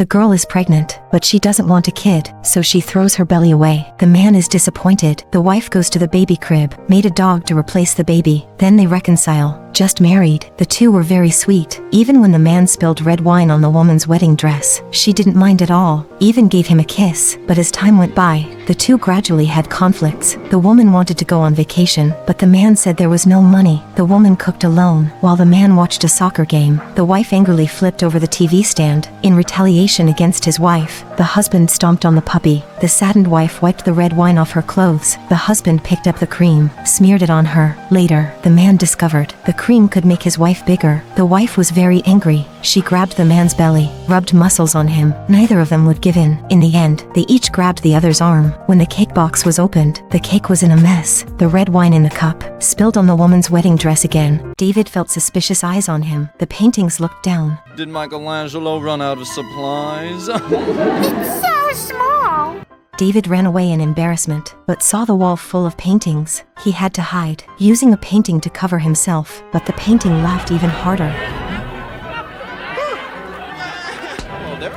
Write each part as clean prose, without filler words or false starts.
The girl is pregnant, but she doesn't want a kid, so she throws her belly away. The man is disappointed. The wife goes to the baby crib, made a dog to replace the baby. Then they reconcile. Just married, the two were very sweet. Even when the man spilled red wine on the woman's wedding dress, she didn't mind at all, even gave him a kiss. But as time went by, the two gradually had conflicts. The woman wanted to go on vacation, but the man said there was no money. The woman cooked alone, while the man watched a soccer game. The wife angrily flipped over the TV stand. In retaliation against his wife, the husband stomped on the puppy. The saddened wife wiped the red wine off her clothes. The husband picked up the cream, smeared it on her. Later, the man discovered the cream could make his wife bigger. The wife was very angry. She grabbed the man's belly, rubbed muscles on him. Neither of them would give in. In the end, they each grabbed the other's arm. When the cake box was opened, the cake was in a mess. The red wine in the cup spilled on the woman's wedding dress again. David felt suspicious eyes on him. The paintings looked down. Did Michelangelo run out of supplies? It's so small. David ran away in embarrassment, but saw the wall full of paintings. He had to hide, using a painting to cover himself, but the painting laughed even harder.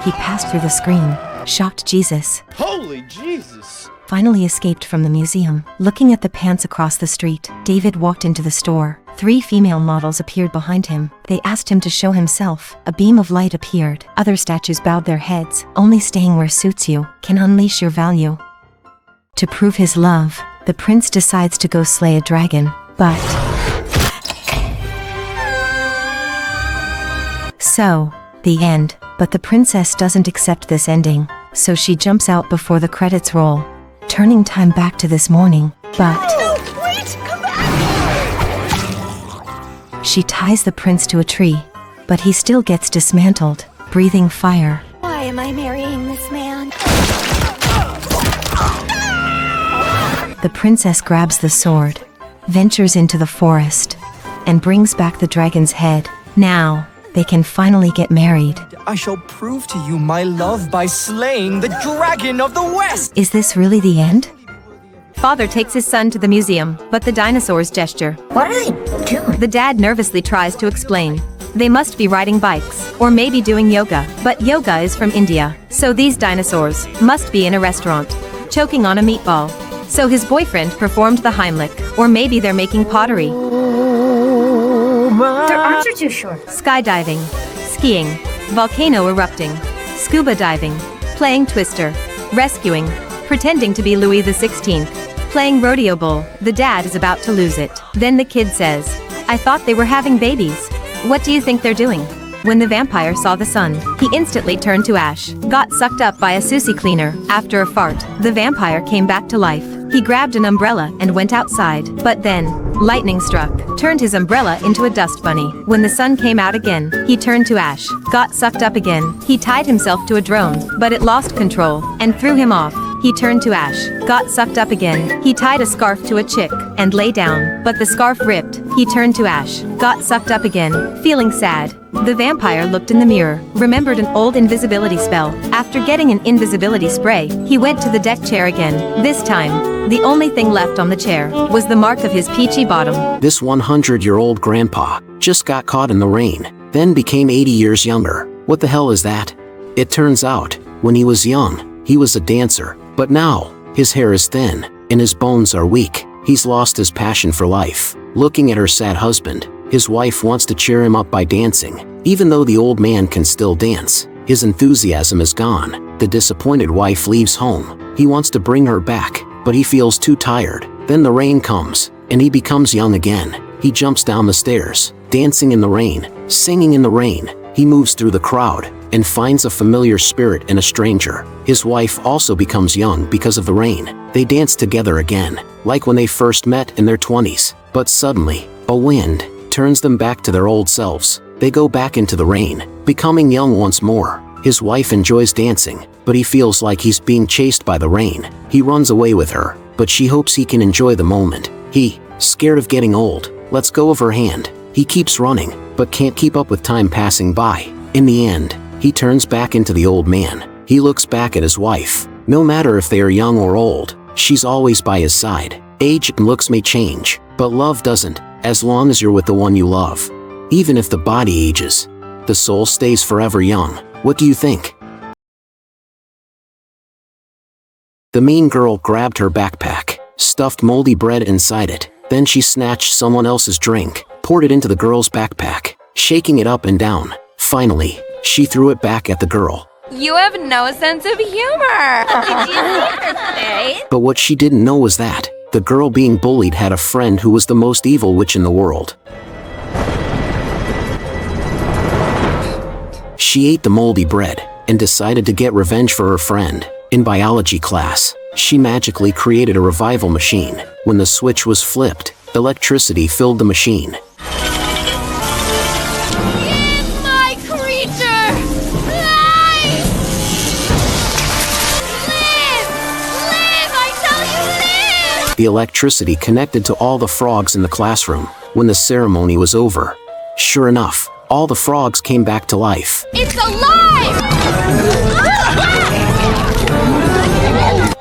He passed through the screen, shocked Jesus. Holy Jesus! Finally escaped from the museum. Looking at the pants across the street, David walked into the store. 3 female models appeared behind him. They asked him to show himself. A beam of light appeared. Other statues bowed their heads. Only staying where suits you can unleash your value. To prove his love, the prince decides to go slay a dragon, but... So, the end. But the princess doesn't accept this ending, so she jumps out before the credits roll, turning time back to this morning, but... Wait, come back! She ties the prince to a tree, but he still gets dismantled, breathing fire. Why am I marrying this man? The princess grabs the sword, ventures into the forest, and brings back the dragon's head. Now, they can finally get married. I shall prove to you my love by slaying the dragon of the West! Is this really the end? Father takes his son to the museum, but the dinosaurs gesture. What are they doing? The dad nervously tries to explain. They must be riding bikes, or maybe doing yoga. But yoga is from India, so these dinosaurs must be in a restaurant, choking on a meatball. So his boyfriend performed the Heimlich, or maybe they're making pottery. Their arms are too short. Skydiving, skiing, volcano erupting, scuba diving, playing Twister, rescuing, pretending to be Louis XVI, playing rodeo bull. The dad is about to lose it. Then the kid says, I thought they were having babies. What do you think they're doing? When the vampire saw the sun, he instantly turned to ash, got sucked up by a sushi cleaner. After a fart, the vampire came back to life. He grabbed an umbrella and went outside, but then, lightning struck, turned his umbrella into a dust bunny. When the sun came out again, he turned to ash, got sucked up again. He tied himself to a drone, but it lost control, and threw him off. He turned to ash, got sucked up again. He tied a scarf to a chick, and lay down, but the scarf ripped. He turned to ash, got sucked up again, feeling sad. The vampire looked in the mirror, remembered an old invisibility spell. After getting an invisibility spray, he went to the deck chair again. This time, the only thing left on the chair was the mark of his peachy bottom. This 100-year-old grandpa just got caught in the rain, then became 80 years younger. What the hell is that? It turns out, when he was young, he was a dancer, but now, his hair is thin, and his bones are weak. He's lost his passion for life. Looking at her sad husband, his wife wants to cheer him up by dancing. Even though the old man can still dance, his enthusiasm is gone. The disappointed wife leaves home. He wants to bring her back, but he feels too tired. Then the rain comes, and he becomes young again. He jumps down the stairs, dancing in the rain, singing in the rain. He moves through the crowd, and finds a familiar spirit in a stranger. His wife also becomes young because of the rain. They dance together again, like when they first met in their 20s. But suddenly, a wind turns them back to their old selves. They go back into the rain, becoming young once more. His wife enjoys dancing, but he feels like he's being chased by the rain. He runs away with her, but she hopes he can enjoy the moment. He, scared of getting old, lets go of her hand. He keeps running, but can't keep up with time passing by. In the end, he turns back into the old man. He looks back at his wife. No matter if they are young or old, she's always by his side. Age and looks may change, but love doesn't, as long as you're with the one you love. Even if the body ages, the soul stays forever young. What do you think? The mean girl grabbed her backpack, stuffed moldy bread inside it, then she snatched someone else's drink, poured it into the girl's backpack, shaking it up and down. Finally, she threw it back at the girl. You have no sense of humor! Did you say? But what she didn't know was that the girl being bullied had a friend who was the most evil witch in the world. She ate the moldy bread and decided to get revenge for her friend. In biology class, she magically created a revival machine. When the switch was flipped, electricity filled the machine. My creature! Live! Live! Live! I tell you, live! The electricity connected to all the frogs in the classroom. When the ceremony was over, sure enough, all the frogs came back to life. It's alive!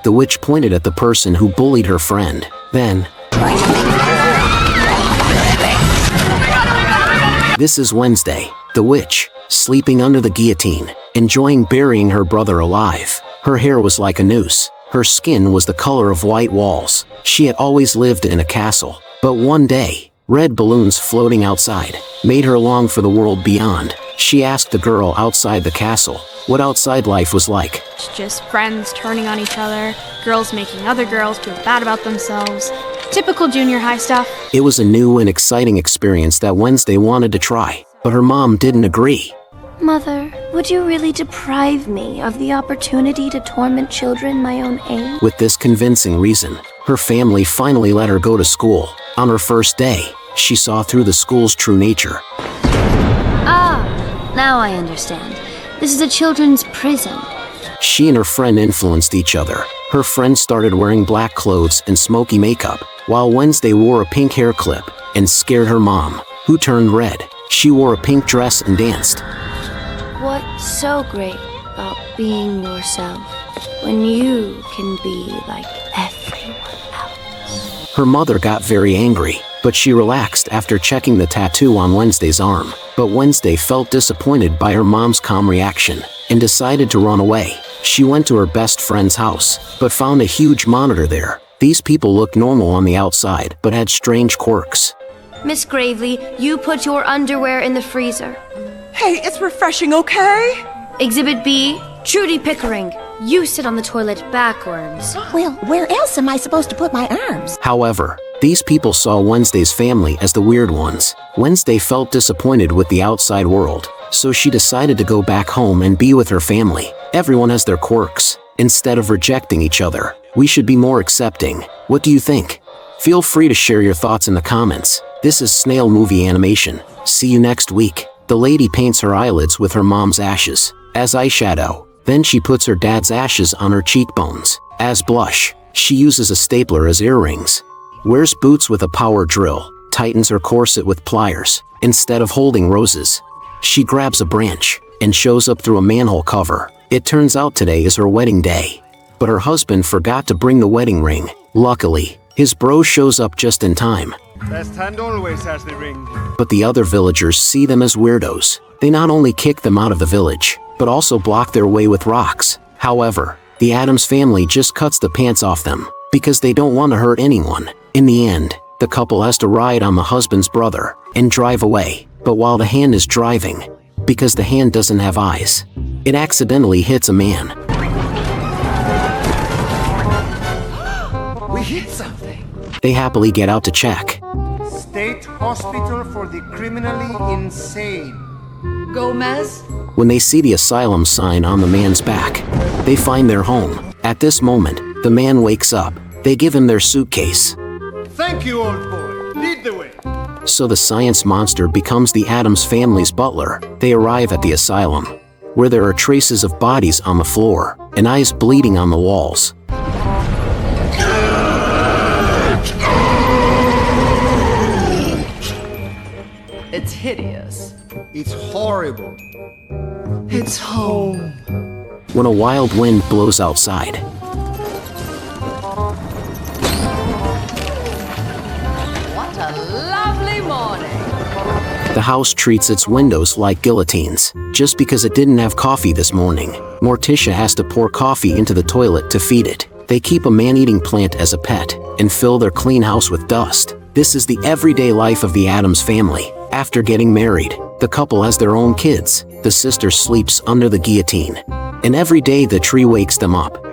The witch pointed at the person who bullied her friend. Then, this is Wednesday, the witch, sleeping under the guillotine, enjoying burying her brother alive. Her hair was like a noose. Her skin was the color of white walls. She had always lived in a castle. But one day, red balloons floating outside made her long for the world beyond. She asked the girl outside the castle what outside life was like. It's just friends turning on each other, girls making other girls feel bad about themselves. Typical junior high stuff. It was a new and exciting experience that Wednesday wanted to try, but her mom didn't agree. Mother, would you really deprive me of the opportunity to torment children my own age? With this convincing reason, her family finally let her go to school. On her first day, she saw through the school's true nature. Ah, now I understand. This is a children's prison. She and her friend influenced each other. Her friend started wearing black clothes and smoky makeup, while Wednesday wore a pink hair clip and scared her mom, who turned red. She wore a pink dress and danced. What's so great about being yourself when you can be like everyone else? Her mother got very angry, but she relaxed after checking the tattoo on Wednesday's arm. But Wednesday felt disappointed by her mom's calm reaction and decided to run away. She went to her best friend's house, but found a huge monitor there. These people looked normal on the outside, but had strange quirks. Miss Gravely, you put your underwear in the freezer. Hey, it's refreshing, okay? Exhibit B, Trudy Pickering. You sit on the toilet backwards. Well, where else am I supposed to put my arms? However, these people saw Wednesday's family as the weird ones. Wednesday felt disappointed with the outside world, so she decided to go back home and be with her family. Everyone has their quirks. Instead of rejecting each other, we should be more accepting. What do you think? Feel free to share your thoughts in the comments. This is Snail Movie Animation. See you next week. The lady paints her eyelids with her mom's ashes as eyeshadow. Then she puts her dad's ashes on her cheekbones. As blush, she uses a stapler as earrings. Wears boots with a power drill. Tightens her corset with pliers. Instead of holding roses, she grabs a branch and shows up through a manhole cover. It turns out today is her wedding day. But her husband forgot to bring the wedding ring. Luckily, his bro shows up just in time. Best hand always has the ring. But the other villagers see them as weirdos. They not only kick them out of the village, but also block their way with rocks. However, the Addams family just cuts the pants off them, because they don't want to hurt anyone. In the end, the couple has to ride on the husband's brother and drive away. But while the hand is driving, because the hand doesn't have eyes, it accidentally hits a man. We hit something. They happily get out to check. State Hospital for the Criminally Insane. Gomez? When they see the asylum sign on the man's back, they find their home. At this moment, the man wakes up. They give him their suitcase. Thank you, old boy. Lead the way. So the science monster becomes the Addams family's butler. They arrive at the asylum, where there are traces of bodies on the floor and eyes bleeding on the walls. It's hideous. It's horrible. It's home. When a wild wind blows outside, What a lovely morning. the house treats its windows like guillotines. Just because it didn't have coffee this morning, Morticia has to pour coffee into the toilet to feed it. They keep a man-eating plant as a pet and fill their clean house with dust. This is the everyday life of the Addams family. After getting married, the couple has their own kids. The sister sleeps under the guillotine, and every day the tree wakes them up.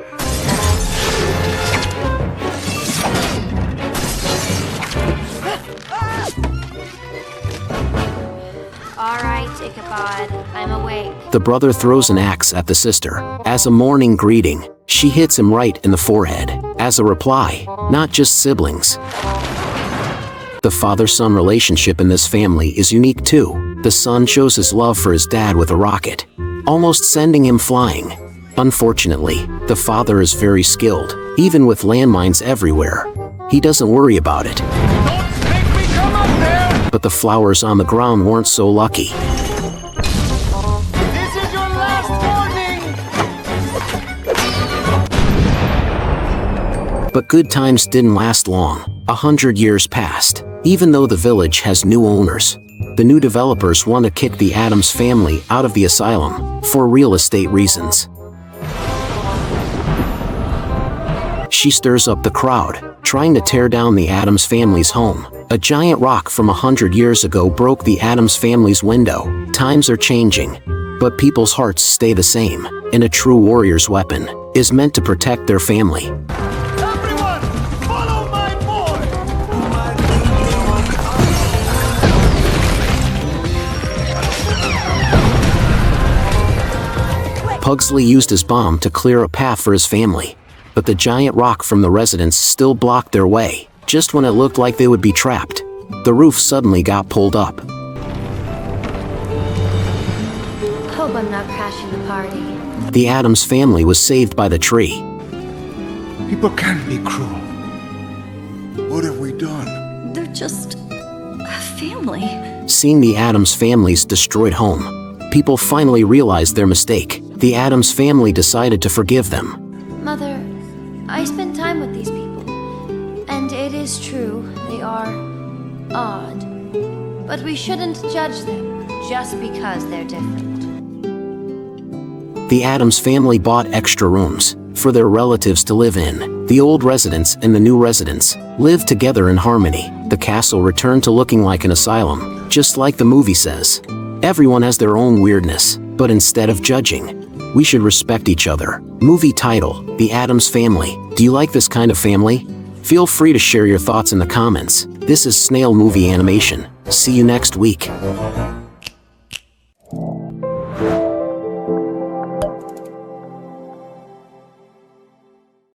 Alright, Ichabod, I'm awake. The brother throws an axe at the sister. As a morning greeting, she hits him right in the forehead. As a reply, not just siblings. The father-son relationship in this family is unique too. The son shows his love for his dad with a rocket, almost sending him flying. Unfortunately, the father is very skilled, even with landmines everywhere. He doesn't worry about it. But the flowers on the ground weren't so lucky. This is your last warning! But good times didn't last long. 100 years passed. Even though the village has new owners, the new developers want to kick the Addams family out of the asylum for real estate reasons. She stirs up the crowd, trying to tear down the Addams family's home. A giant rock from 100 years ago broke the Addams family's window. Times are changing, but people's hearts stay the same, and a true warrior's weapon is meant to protect their family. Everyone, follow my boy! Pugsley used his bomb to clear a path for his family, but the giant rock from the residents still blocked their way. Just when it looked like they would be trapped, the roof suddenly got pulled up. Hope I'm not crashing the party. The Addams family was saved by the tree. People can't be cruel. What have we done? They're just a family. Seeing the Addams family's destroyed home, people finally realized their mistake. The Addams family decided to forgive them. Mother, I spent time with these people. And it is true, they are odd. But we shouldn't judge them just because they're different. The Addams family bought extra rooms for their relatives to live in. The old residents and the new residents lived together in harmony. The castle returned to looking like an asylum, just like the movie says. Everyone has their own weirdness, but instead of judging, we should respect each other. Movie title: The Addams Family. Do you like this kind of family? Feel free to share your thoughts in the comments. This is Snail Movie Animation. See you next week.